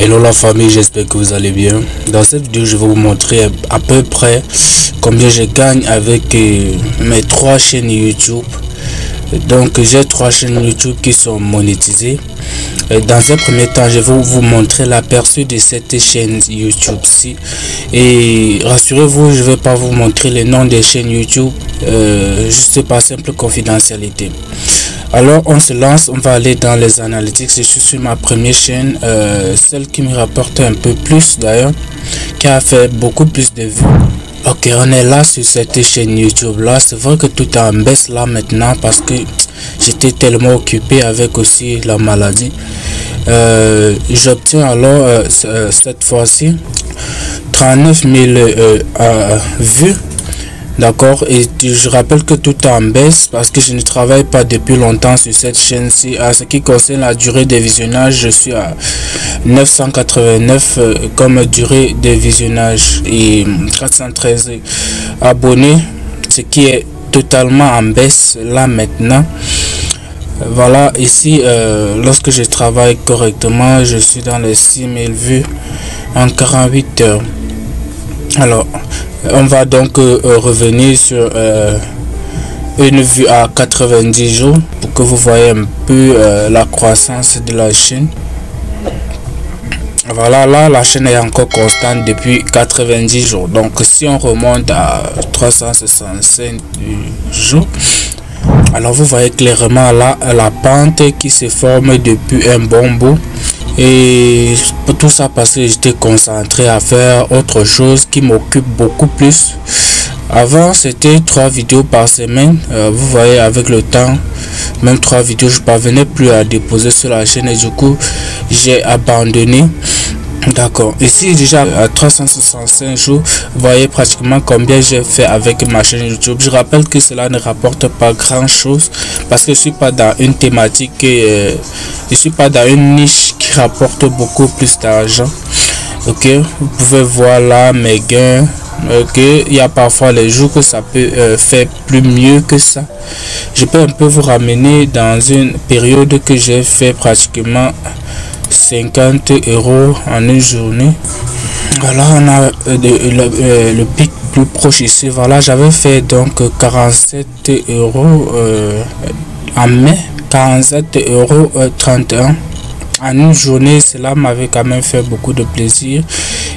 Hello la famille, j'espère que vous allez bien. Dans cette vidéo, je vais vous montrer à peu près combien je gagne avec mes 3 chaînes YouTube. Donc j'ai 3 chaînes YouTube qui sont monétisées. Dans un premier temps, je vais vous montrer l'aperçu de cette chaîne YouTube-ci. Et rassurez-vous, je ne vais pas vous montrer les noms des chaînes YouTube, juste par simple confidentialité. Alors on se lance, on va aller dans les analytics. Je suis sur ma première chaîne, celle qui me rapporte un peu plus d'ailleurs, qui a fait beaucoup plus de vues. Ok, on est là sur cette chaîne YouTube là. C'est vrai que tout est en baisse là maintenant parce que j'étais tellement occupé avec aussi la maladie. J'obtiens alors cette fois-ci 39 000 vues. D'accord, et je rappelle que tout est en baisse parce que je ne travaille pas depuis longtemps sur cette chaîne-ci. À ce qui concerne la durée de visionnage, je suis à 989 comme durée de visionnage et 413 abonnés, ce qui est totalement en baisse là maintenant. Voilà, ici lorsque je travaille correctement, je suis dans les 6000 vues en 48 heures. Alors on va donc revenir sur une vue à 90 jours pour que vous voyez un peu la croissance de la chaîne. Voilà, là la chaîne est encore constante depuis 90 jours. Donc si on remonte à 365 jours, alors vous voyez clairement là la pente qui se forme depuis un bon bout. Et tout ça parce que j'étais concentré à faire autre chose qui m'occupe beaucoup plus. Avant c'était 3 vidéos par semaine. Vous voyez, avec le temps, même 3 vidéos je parvenais plus à déposer sur la chaîne et du coup j'ai abandonné. D'accord, ici déjà à 365 jours, vous voyez pratiquement combien j'ai fait avec ma chaîne YouTube. Je rappelle que cela ne rapporte pas grand chose parce que je suis pas dans une thématique, je suis pas dans une niche qui rapporte beaucoup plus d'argent. Ok, vous pouvez voir là mes gains. Ok, il y a parfois les jours que ça peut faire plus mieux que ça. Je peux un peu vous ramener dans une période que j'ai fait pratiquement 50 € en une journée. Voilà, on a le pic plus proche ici. Voilà, j'avais fait donc 47 € en mai, 47,31 € en une journée. Cela m'avait quand même fait beaucoup de plaisir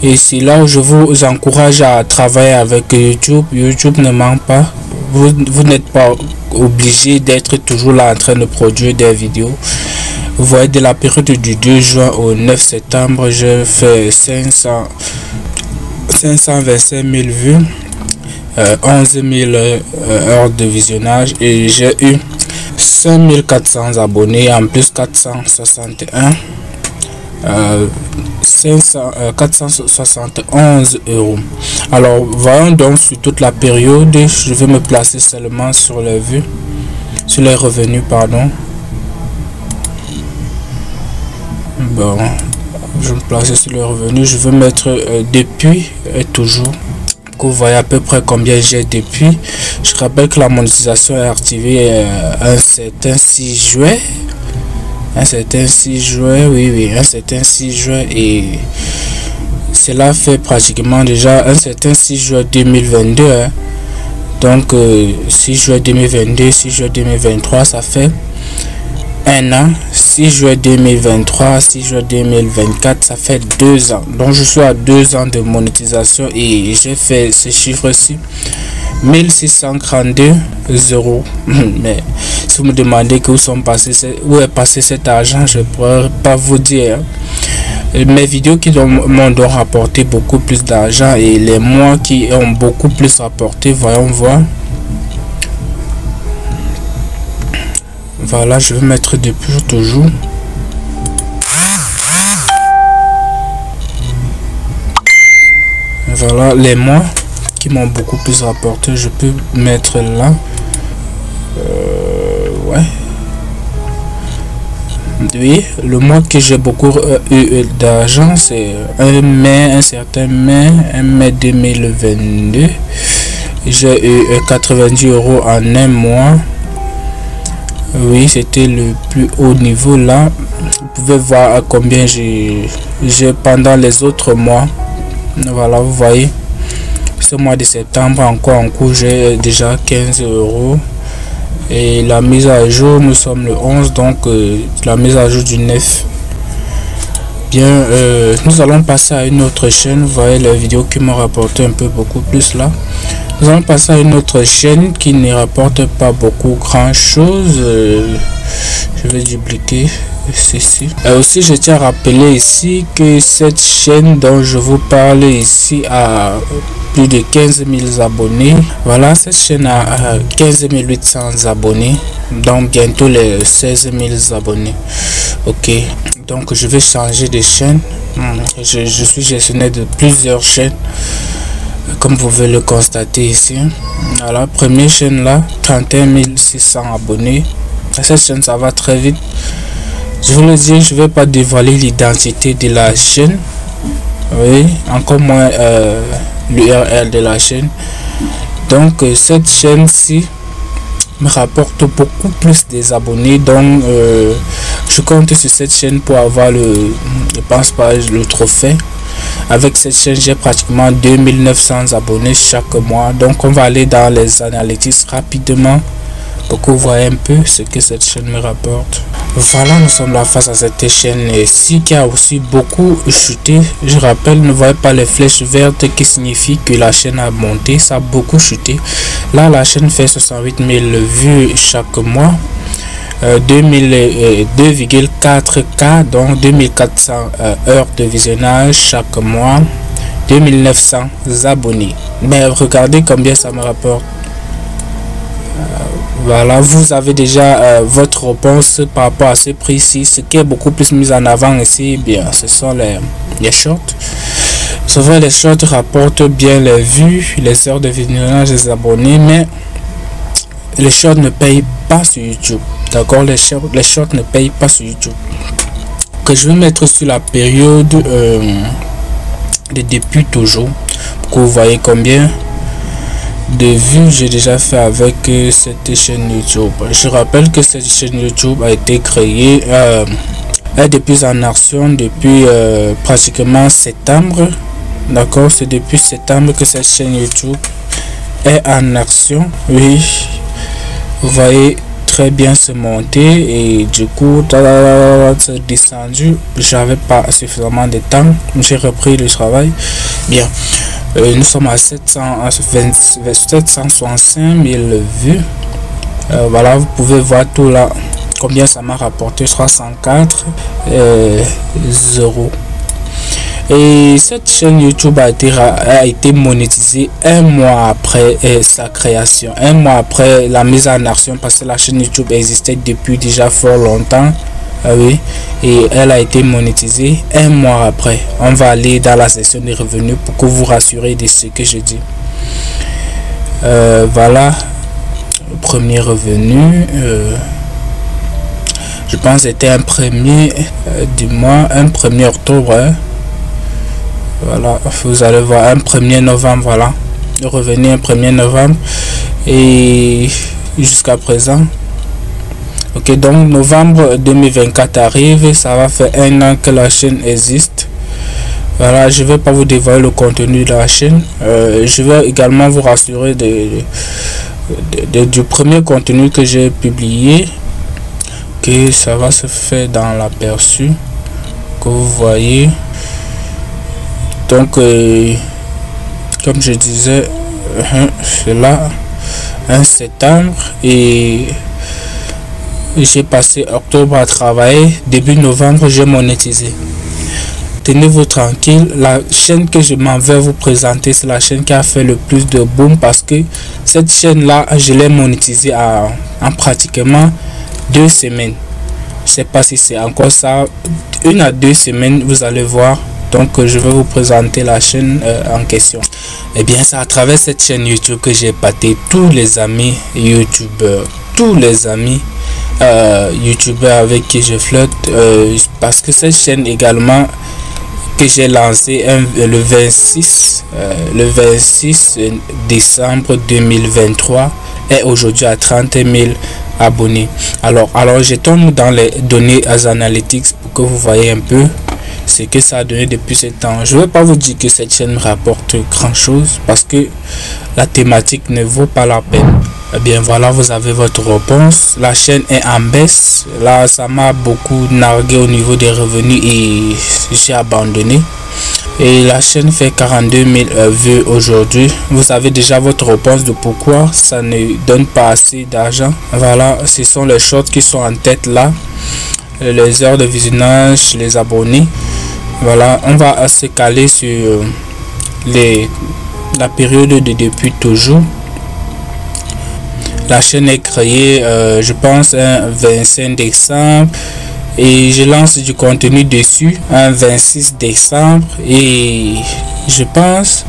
et c'est là où je vous encourage à travailler avec YouTube. YouTube ne ment pas. Vous n'êtes pas obligé d'être toujours là en train de produire des vidéos. Vous voyez, de la période du 2 juin au 9 septembre, je fais 525 000 vues, 11 000 heures de visionnage et j'ai eu 5400 abonnés, en plus 461 471 €. Alors voyons donc sur toute la période. Je vais me placer seulement sur les vues, sur les revenus, pardon. Bon, je vais me placer sur le revenu. Je vais mettre depuis et toujours, que vous voyez à peu près combien j'ai depuis. Je rappelle que la monétisation est activée un certain 6 juin. Un certain 6 juin, oui, un certain 6 juin, et cela fait pratiquement déjà un certain 6 juin 2022. Hein. Donc 6 juin 2022, 6 juin 2023, ça fait un an. 6 juin 2023, 6 juin 2024, ça fait 2 ans. Donc je suis à 2 ans de monétisation et j'ai fait ce chiffre-ci, 1632 €. Mais si vous me demandez où est passé cet argent, je ne pourrais pas vous dire. Mes vidéos qui m'ont donc rapporté beaucoup plus d'argent et les mois qui ont beaucoup plus rapporté, voyons voir. Voilà, je vais mettre depuis toujours. Voilà les mois qui m'ont beaucoup plus rapporté. Je peux mettre là. Ouais. Oui, le mois que j'ai beaucoup eu d'argent, c'est un certain mai 2022. J'ai eu 90 € en un mois. Oui, c'était le plus haut niveau là. Vous pouvez voir à combien j'ai pendant les autres mois. Voilà, vous voyez. Ce mois de septembre encore en cours, j'ai déjà 15 €. Et la mise à jour, nous sommes le 11, donc la mise à jour du 9. Bien, nous allons passer à une autre chaîne. Vous voyez la vidéo qui m'a rapporté un peu beaucoup plus là. Nous allons passer à une autre chaîne qui ne rapporte pas beaucoup grand chose. Je vais dupliquer ceci. Aussi, je tiens à rappeler ici que cette chaîne dont je vous parle ici a plus de 15 000 abonnés. Voilà, cette chaîne a 15 800 abonnés. Donc bientôt les 16 000 abonnés. Ok, donc je vais changer de chaîne. Je suis gestionnaire de plusieurs chaînes, comme vous pouvez le constater ici. Voilà, première chaîne là, 31 600 abonnés. Cette chaîne, ça va très vite. Je vous le dis, je vais pas dévoiler l'identité de la chaîne. Oui, encore moins l'URL de la chaîne. Donc cette chaîne-ci me rapporte beaucoup plus des abonnés. Donc je compte sur cette chaîne pour avoir je pense pas le trophée. Avec cette chaîne, j'ai pratiquement 2900 abonnés chaque mois. Donc on va aller dans les analytics rapidement pour que vous voyez un peu ce que cette chaîne me rapporte. Voilà, nous sommes là face à cette chaîne ici qui a aussi beaucoup chuté. Je rappelle, ne voyez pas les flèches vertes qui signifient que la chaîne a monté. Ça a beaucoup chuté. Là, la chaîne fait 68 000 vues chaque mois. 2,4K, donc 2400 heures de visionnage chaque mois. 2900 abonnés. Mais regardez combien ça me rapporte. Voilà, vous avez déjà votre réponse par rapport à ce prix-ci. Ce qui est beaucoup plus mis en avant ici, bien, ce sont les shorts. C'est vrai, les shorts rapportent bien les vues, les heures de visionnage des abonnés, mais les shorts ne payent pas sur YouTube. D'accord, les shorts ne payent pas sur YouTube. Que je vais mettre sur la période de depuis toujours, pour que vous voyez combien de vues j'ai déjà fait avec cette chaîne YouTube. Je rappelle que cette chaîne YouTube a été créée depuis en action depuis pratiquement septembre. D'accord, c'est depuis septembre que cette chaîne YouTube est en action. Oui, vous voyez très bien se monter et du coup c'est descendu. J'avais pas suffisamment de temps, j'ai repris le travail. Bien, nous sommes à 765 000 vues. Voilà, vous pouvez voir tout là, combien ça m'a rapporté, 304 euros. Et cette chaîne YouTube a été monétisée un mois après sa création, un mois après la mise en action, parce que la chaîne YouTube existait depuis déjà fort longtemps. Oui, et elle a été monétisée un mois après. On va aller dans la section des revenus pour que vous rassurez de ce que je dis. Voilà, le premier revenu. Je pense que c'était un premier du mois, un 1er octobre. Voilà, vous allez voir un 1er novembre. Voilà, le revenu un 1er novembre et jusqu'à présent. Ok, donc novembre 2024 arrive, ça va faire un an que la chaîne existe. Voilà, je vais pas vous dévoiler le contenu de la chaîne. Je vais également vous rassurer du premier contenu que j'ai publié, que ça va se faire dans l'aperçu que vous voyez. Donc comme je disais, c'est là un septembre et j'ai passé octobre à travailler. Début novembre, j'ai monétisé. Tenez-vous tranquille, la chaîne que je m'en vais vous présenter, c'est la chaîne qui a fait le plus de boom, parce que cette chaîne là, je l'ai monétisée en pratiquement 2 semaines. Je sais pas si c'est encore ça, 1 à 2 semaines, vous allez voir. Donc je vais vous présenter la chaîne en question. Et bien, c'est à travers cette chaîne YouTube que j'ai épaté tous les amis youtubeurs, tous les amis youtubeurs avec qui je flotte, parce que cette chaîne également que j'ai lancé le 26 décembre 2023 est aujourd'hui à 30 000 abonnés. Alors jetons-nous dans les données analytics pour que vous voyez un peu ce que ça a donné depuis ce temps. Je ne vais pas vous dire que cette chaîne rapporte grand chose parce que la thématique ne vaut pas la peine. Eh bien voilà, vous avez votre réponse. La chaîne est en baisse. Là, ça m'a beaucoup nargué au niveau des revenus et j'ai abandonné. Et la chaîne fait 42 000 vues aujourd'hui. Vous avez déjà votre réponse de pourquoi ça ne donne pas assez d'argent. Voilà, ce sont les shorts qui sont en tête là. Les heures de visionnage, les abonnés. Voilà, on va se caler sur la période de depuis toujours. La chaîne est créée, je pense, un 25 décembre. Et je lance du contenu dessus un 26 décembre. Et je pense,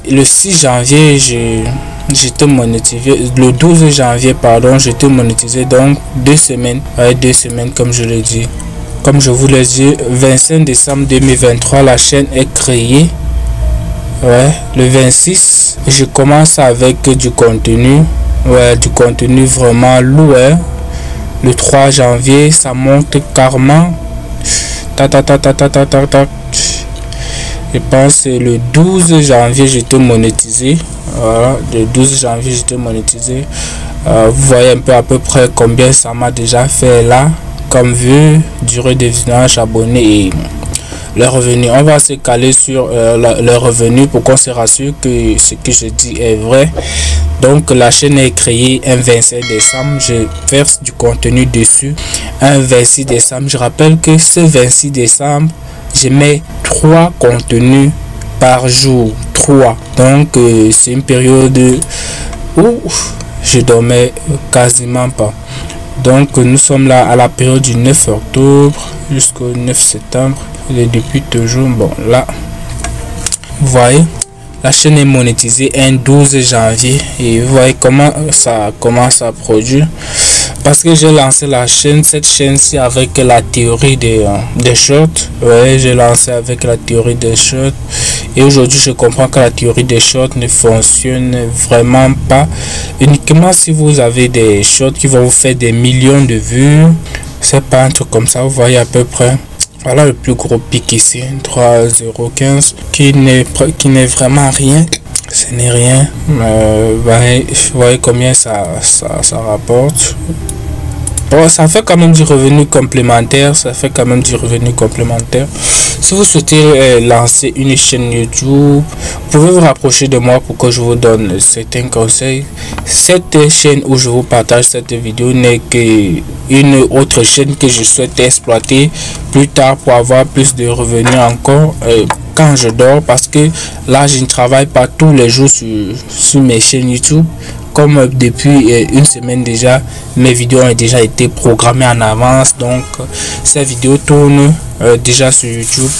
le 6 janvier, j'étais monétisé. Le 12 janvier, pardon, j'étais monétisé. Donc, 2 semaines. Ouais, 2 semaines, comme je le dis. Comme je vous l'ai dit, 25 décembre 2023, la chaîne est créée. Ouais, le 26, je commence avec du contenu. Ouais, du contenu vraiment lourd. Le 3 janvier, ça monte carrément. Je pense que le 12 janvier, j'étais monétisé. Voilà, le 12 janvier, j'étais monétisé. Vous voyez un peu à peu près combien ça m'a déjà fait là. Comme vue, durée de visionnage, abonnés et les revenus. On va se caler sur les revenus pour qu'on se rassure que ce que je dis est vrai. Donc la chaîne est créée un 27 décembre. Je verse du contenu dessus un 26 décembre. Je rappelle que ce 26 décembre, je mets 3 contenus par jour. 3. Donc c'est une période où je dormais quasiment pas. Donc nous sommes là à la période du 9 octobre jusqu'au 9 septembre. Et depuis toujours, bon là, vous voyez, la chaîne est monétisée un 12 janvier. Et vous voyez comment ça commence à produire. Parce que j'ai lancé la chaîne, cette chaîne-ci avec la théorie des shorts. Ouais, j'ai lancé avec la théorie des shorts. Et aujourd'hui, je comprends que la théorie des shorts ne fonctionne vraiment pas. Uniquement si vous avez des shorts qui vont vous faire des millions de vues. C'est pas un truc comme ça, vous voyez à peu près. Voilà le plus gros pic ici, 3,015, qui n'est vraiment rien. Ce n'est rien. Vous voyez combien ça rapporte. Bon, ça fait quand même du revenu complémentaire. Si vous souhaitez lancer une chaîne YouTube, vous pouvez vous rapprocher de moi pour que je vous donne certains conseils. Cette chaîne où je vous partage cette vidéo n'est qu'une autre chaîne que je souhaite exploiter plus tard pour avoir plus de revenus encore quand je dors, parce que là je ne travaille pas tous les jours sur mes chaînes YouTube. Comme depuis une semaine déjà, mes vidéos ont déjà été programmées en avance, donc ces vidéos tournent déjà sur YouTube.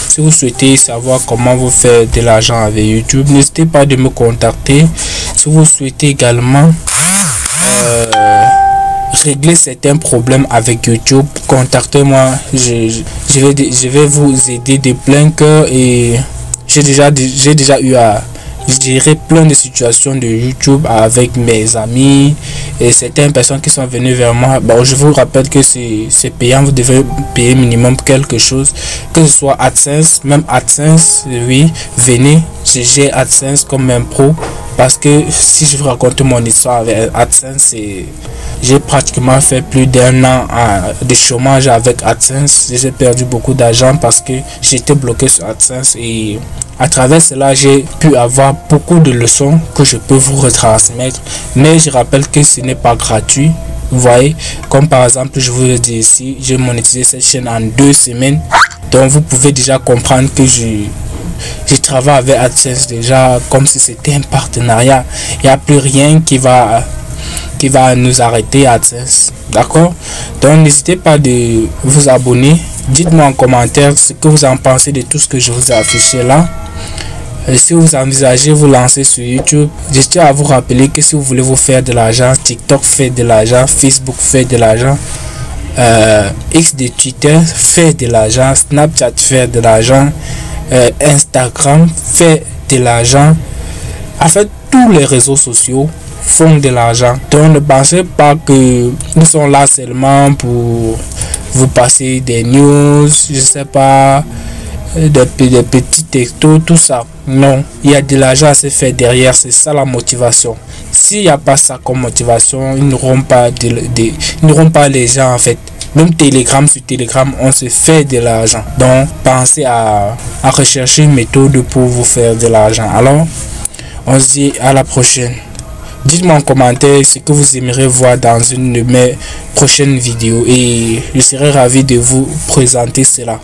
Si vous souhaitez savoir comment vous faire de l'argent avec YouTube, n'hésitez pas de me contacter. Si vous souhaitez également régler certains problèmes avec YouTube, contactez-moi. Je vais vous aider de plein cœur et j'ai déjà eu à gérer plein de situations de YouTube avec mes amis et certaines personnes qui sont venues vers moi. Bon, je vous rappelle que c'est payant, vous devez payer minimum quelque chose, que ce soit AdSense, même AdSense, oui, venez, j'ai AdSense comme un pro, parce que si je vous raconte mon histoire avec AdSense, j'ai pratiquement fait plus d'1 an de chômage avec AdSense. J'ai perdu beaucoup d'argent parce que j'étais bloqué sur AdSense, et à travers cela j'ai pu avoir beaucoup de leçons que je peux vous retransmettre, mais je rappelle que ce n'est pas gratuit. Vous voyez, comme par exemple je vous le dis ici, j'ai monétisé cette chaîne en 2 semaines, donc vous pouvez déjà comprendre que je travaille avec AdSense déjà comme si c'était un partenariat. Il n'y a plus rien qui va nous arrêter AdSense, d'accord? Donc n'hésitez pas de vous abonner. Dites-moi en commentaire ce que vous en pensez de tout ce que je vous ai affiché là. Et si vous envisagez vous lancer sur YouTube, je tiens à vous rappeler que si vous voulez vous faire de l'argent, TikTok fait de l'argent, Facebook fait de l'argent, X de Twitter fait de l'argent, Snapchat fait de l'argent, Instagram fait de l'argent. En fait, tous les réseaux sociaux font de l'argent. Donc ne pensez pas que ils sont là seulement pour vous passer des news, je sais pas, des petits textos, tout ça. Non, il y a de l'argent à se faire derrière, c'est ça la motivation. S'il n'y a pas ça comme motivation, ils n'auront pas les gens en fait. Même Telegram, sur Telegram, on se fait de l'argent. Donc, pensez à rechercher une méthode pour vous faire de l'argent. Alors, on se dit à la prochaine. Dites-moi en commentaire ce que vous aimeriez voir dans une de mes prochaines vidéos et je serai ravi de vous présenter cela.